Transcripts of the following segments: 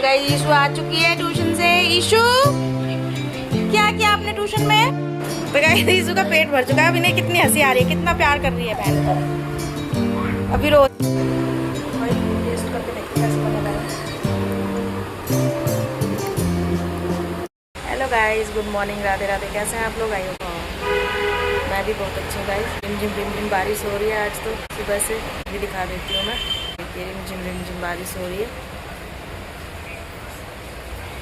Guys issue आ चुकी है tuition से। ईशु क्या किया आपने ट्यूशन में? तो गाइस ईशु का पेट भर चुका है। अभी नहीं, कितनी हंसी आ रही है, कितना प्यार कर रही है बहन को। अभी रोज टेस्ट करके देखते हैं कैसे बना है। Hello guys, good morning, Radhe Radhe. कैसे हैं आप लोग? आई हो? मैं भी बहुत अच्छी हूँ गाइस। रिम झिम बारिश हो रही है आज तो सुबह से। भी दिखा देती हूँ मैं। रिम झिम बारिश हो रही है,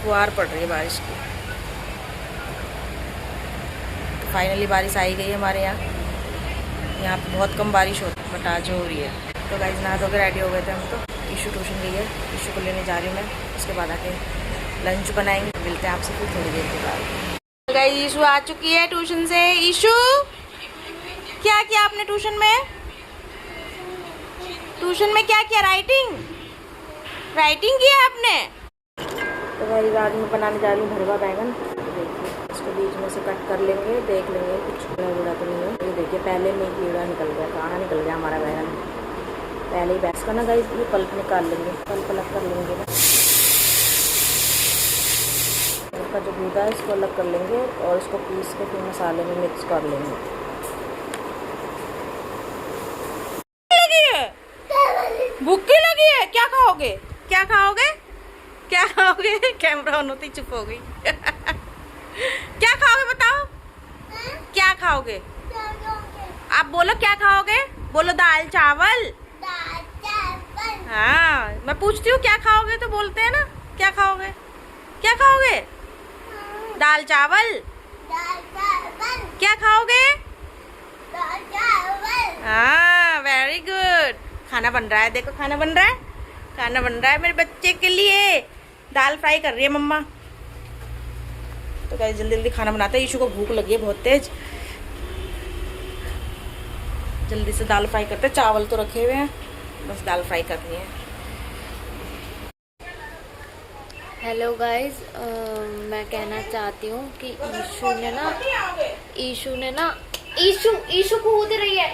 फुहार पड़ रही है बारिश की। तो फाइनली बारिश आई गई है हमारे यहाँ। यहाँ पे बहुत कम बारिश होती है, बट आज हो रही है। तो गाइस नहा धोकर रेडी हो गए थे हम तो। ईशु ट्यूशन गई है, ईशु को लेने जा रही हूँ मैं। उसके बाद आके लंच बनाएंगे। मिलते हैं आपसे फिर थोड़ी देर के बाद। तो गाइस ईशु आ चुकी है ट्यूशन से। ईशु क्या किया आपने ट्यूशन में? ट्यूशन में क्या किया? राइटिंग किया आपने? तो भाई आज मैं बनाने जा रही हूँ भरवा बैगन। देखिए इसको बीच में से कट कर लेंगे, देख लेंगे कुछ कीड़ा तो नहीं है। ये देखिए पहले में कीड़ा निकल गया, कहाँ निकल गया हमारा बैगन। पहले ही बैस करना गाइस, ये पल्प निकाल लेंगे, पल्प अलग कर लेंगे ना। इसका जो गूदा है इसको अलग कर लेंगे और इसको पीस के फिर मसाले में मिक्स कर लेंगे। भूख लगी है? क्या खाओगे? क्या खाओगे? क्या खाओगे? कैमरा ऑन होती चुप हो गई। क्या खाओगे बताओ? क्या खाओगे? आप बोलो क्या खाओगे? बोलो दाल चावल। हाँ मैं पूछती हूँ क्या खाओगे तो बोलते हैं ना। क्या खाओगे? क्या खाओगे? दाल चावल। क्या खाओगे? हाँ वेरी गुड। खाना बन रहा है, देखो खाना बन रहा है। खाना बन रहा है मेरे बच्चे के लिए। दाल फ्राई कर रही है मम्मा। तो गाइस जल्दी जल्दी खाना बनाते हैं। ईशु को भूख लगी है बहुत तेज। जल्दी से दाल फ्राई करते हैं। चावल तो रखे हुए हैं, बस दाल फ्राई करनी है। हेलो गाइस, मैं कहना चाहती हूँ कि ईशु कूद रही है।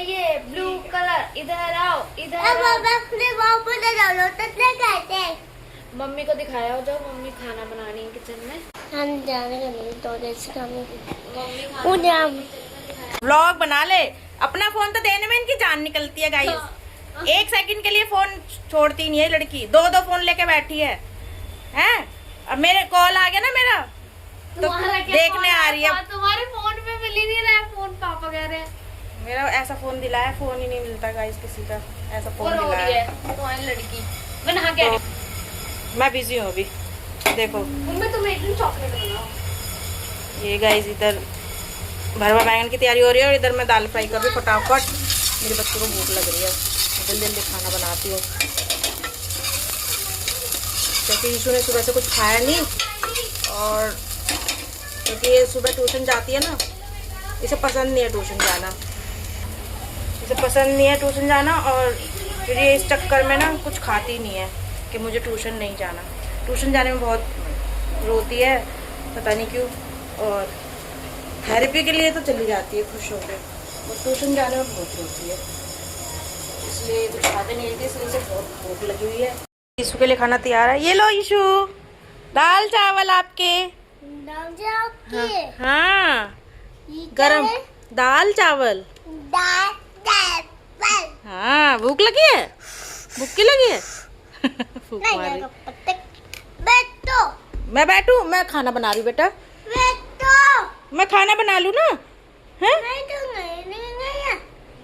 ये ब्लू कलर, इधर आओ, मम्मी को दिखाया हो, जाओ मम्मी खाना बना रही है किचन में। हम जाने तो व्लॉग बना ले। अपना फोन तो देने में इनकी जान निकलती है गाइस। एक सेकंड के लिए फोन छोड़ती नहीं है लड़की। दो फोन लेके बैठी है। हैं? अब मेरे कॉल आ गया ना मेरा, तो देखने आ रही है। तुम्हारे फोन पे मिल ही नहीं रहा है फोन, पापा कह रहे हैं। मेरा ऐसा फोन दिलाया, फोन ही नहीं मिलता गाइस किसी का। ऐसा फोन और दिलाया तुम्हारी लड़की बना के। मैं बिजी हूँ अभी। देखो मम्मी तुम एक दिन चॉकलेट बनाओ। ये गाइस इधर भरवा बैंगन की तैयारी हो रही है और इधर मैं दाल फ्राई कर रही हूँ फटाफट। मेरे बच्चों को भूख लग रही है, जल्दी जल्दी खाना बनाती हूँ। क्योंकि ईशु ने सुबह से कुछ खाया नहीं, और क्योंकि ये सुबह ट्यूशन जाती है ना, इसे पसंद नहीं है ट्यूशन जाना। और फिर ये इस चक्कर में ना कुछ खाती नहीं है कि मुझे ट्यूशन नहीं जाना। ट्यूशन जाने में बहुत रोती है, पता नहीं क्यों। और थेरेपी के लिए तो चली जाती है खुश होकर, और ट्यूशन जाने में बहुत रोती है, इसलिए कुछ खाते नहीं रहती। इसलिए इसे बहुत भूख लगी हुई है। ईशु के लिए खाना तैयार है। ये लो ईशु, दाल चावल आपके। हाँ गरम दाल चावल। हाँ भूख लगी है? भूख लगी है? भूख मारी। मैं बैठू? मैं खाना बना रही हूँ बेटा। मैं खाना बना लूँ ना? हैं?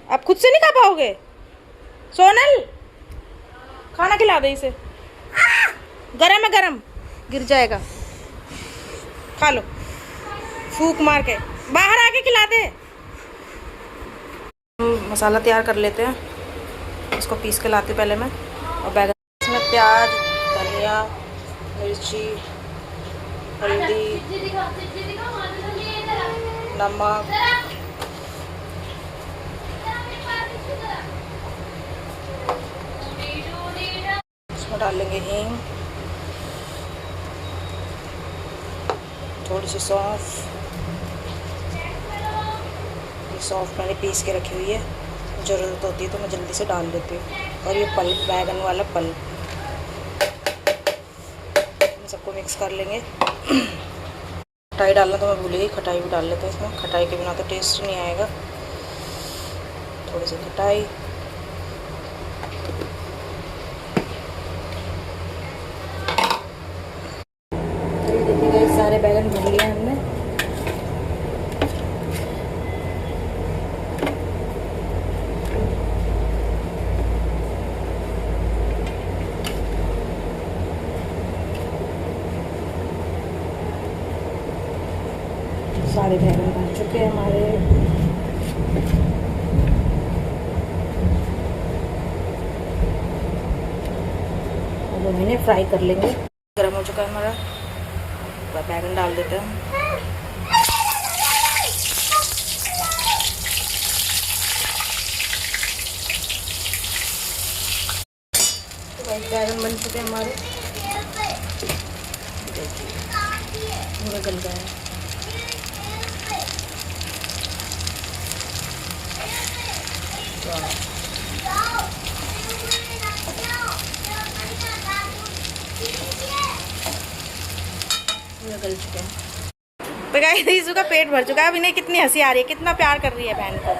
आप खुद से नहीं खा पाओगे? सोनल खाना खिला दे इसे। गरम है, गरम गिर जाएगा। खा लो फूक मार के। बाहर आके खिला दे। मसाला तैयार कर लेते हैं। इसको पीस के लाती पहले मैं। और बैगन इसमें प्याज, धनिया, मिर्ची, हल्दी, नमक, इसमें डाल लेंगे हींग, थोड़ी सी सौंफ। ये सौंफ मैंने पीस के रखी हुई है, ज़रूरत होती है तो मैं जल्दी से डाल लेती हूँ। और ये पल्प, बैगन वाला पल्प, इन सबको मिक्स कर लेंगे। खटाई डालना तो मैं भूल गई, खटाई भी डाल लेते हैं इसमें। खटाई के बिना तो टेस्ट नहीं आएगा। थोड़ी सी खटाई, देखिए सारे बैगन भर लिए हमने। सारे बैगन बन चुके हैं हमारे। अब हम इन्हें फ्राई कर लेंगे। गर्म हो चुका है हमारा, बैगन डाल देते हैं। तो भाई बैगन बन चुके हैं हमारे, देखिए पूरा गल गया है। गल चुके हैं। तो गाइस ईशु का पेट भर चुका है। अब इन्हें कितनी हंसी आ रही है, कितना प्यार कर रही है बहन को।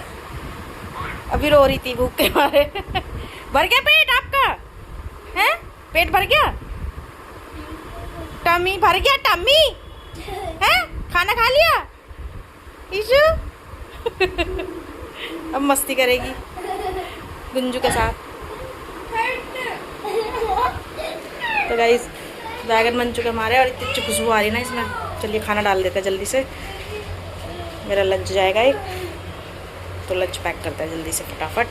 अभी रो रही थी भूख के मारे। भर गया पेट आपका? हैं? पेट भर गया? टमी भर गया? टमी हैं? खाना खा लिया ईशु? अब मस्ती करेगी गुंजू के साथ। तो गाइस बैगन बन चुके हमारे और इतनी अच्छी खुशबू आ रही ना इसमें। चलिए खाना डाल देते हैं जल्दी से, मेरा लंच जाएगा एक, तो लंच पैक करता है जल्दी से फटाफट।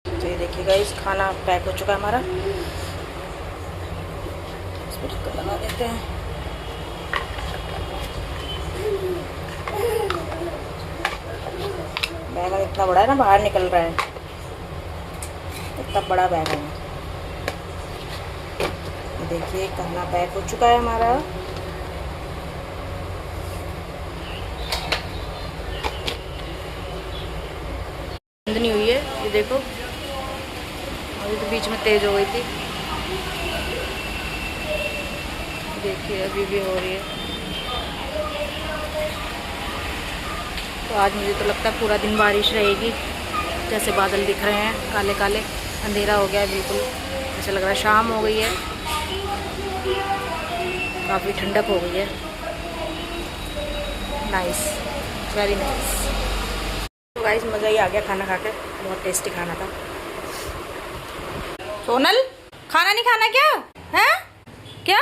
तो ये देखिए गाइस खाना पैक हो चुका है हमारा। इसमें ढक्कन लगा देते हैं। बैगन इतना बड़ा है ना, बाहर निकल रहा है, इतना बड़ा बैगन है। देखिए खाना पैक हो चुका है हमारा। बंद नहीं हुई है, ये देखो अभी तो बीच में तेज हो गई थी। देखिए अभी भी हो रही है। तो आज मुझे तो लगता है पूरा दिन बारिश रहेगी। जैसे बादल दिख रहे हैं काले काले, अंधेरा हो गया है बिल्कुल, ऐसा लग रहा है शाम हो गई है। काफ़ी ठंडक हो गई है। Nice, very nice. तो गाइस मज़ा ही आ गया खाना खा के, बहुत टेस्टी खाना था। सोनल खाना नहीं खाना क्या है? क्या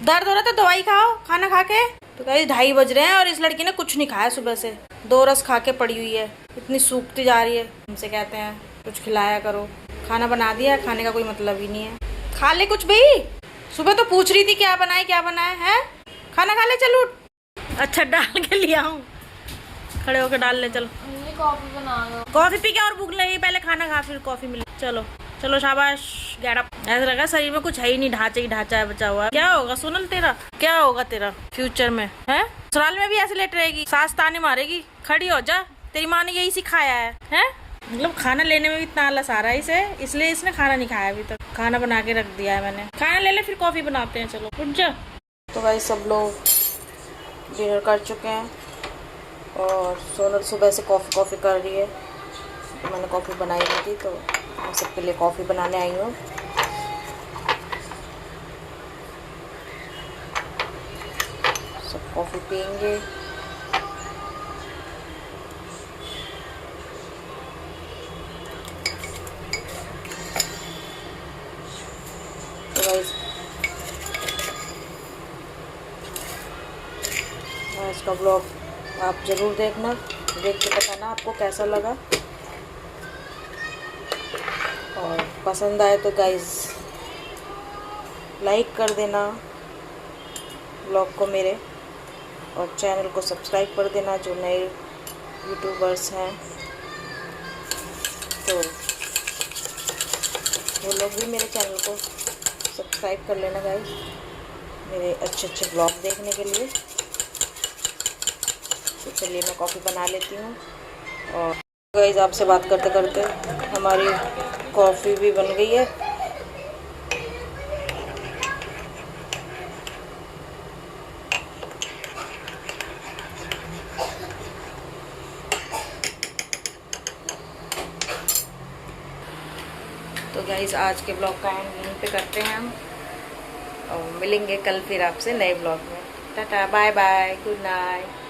दर्द हो रहा था? दवाई खाओ खाना खा के। तो गाइस 2:30 बज रहे हैं और इस लड़की ने कुछ नहीं खाया सुबह से। 2 रस खा के पड़ी हुई है, इतनी सूखती जा रही है। हमसे कहते हैं कुछ खिलाया करो। खाना बना दिया, खाने का कोई मतलब ही नहीं है। खा ले कुछ भी। सुबह तो पूछ रही थी क्या बनाए है? खाना खा ले, चल उठ। अच्छा डाल के लिया हूँ, खड़े होकर डाल ले। चलो कॉफी बना लो। कॉफी पी के और भूख लगी, पहले खाना खा फिर कॉफी मिले। चलो चलो शाबाश, गेट अप। ऐसा लगा शरीर में कुछ है ही नहीं, ढांचे ही ढांचा है बचा हुआ है। क्या होगा सोनल तेरा, क्या होगा तेरा फ्यूचर में? है ससुराल में भी ऐसे लेट रहेगी, सास ताने मारेगी। खड़ी हो जा, तेरी माँ ने यही सिखाया है? मतलब खाना लेने में भी इतना आलस आ रहा है इसे, इसलिए इसने खाना नहीं खाया अभी तक। खाना बना के रख दिया है मैंने। खाना ले ले फिर कॉफी बनाते हैं। चलो उठ जा। तो भाई सब लोग डिनर कर चुके हैं और सोनल सुबह से कॉफ़ी कर रही है। मैंने कॉफ़ी बनाई नहीं थी तो मैं सबके लिए कॉफ़ी बनाने आई हूँ। सब कॉफ़ी पियेंगे। तो गाइस आज का ब्लॉग आप ज़रूर देखना, देख के बताना आपको कैसा लगा। और पसंद आए तो गाइस लाइक कर देना ब्लॉग को मेरे, और चैनल को सब्सक्राइब कर देना जो नए यूट्यूबर्स हैं तो वो लोग भी मेरे चैनल को सब्सक्राइब कर लेना गाइस, मेरे अच्छे अच्छे ब्लॉग देखने के लिए। तो चलिए मैं कॉफ़ी बना लेती हूँ। और गाइस आपसे बात करते करते हमारी कॉफ़ी भी बन गई है। तो गाइस आज के ब्लॉग का एंड यहीं पे करते हैं हम, और मिलेंगे कल फिर आपसे नए ब्लॉग में। Tata bye bye good night.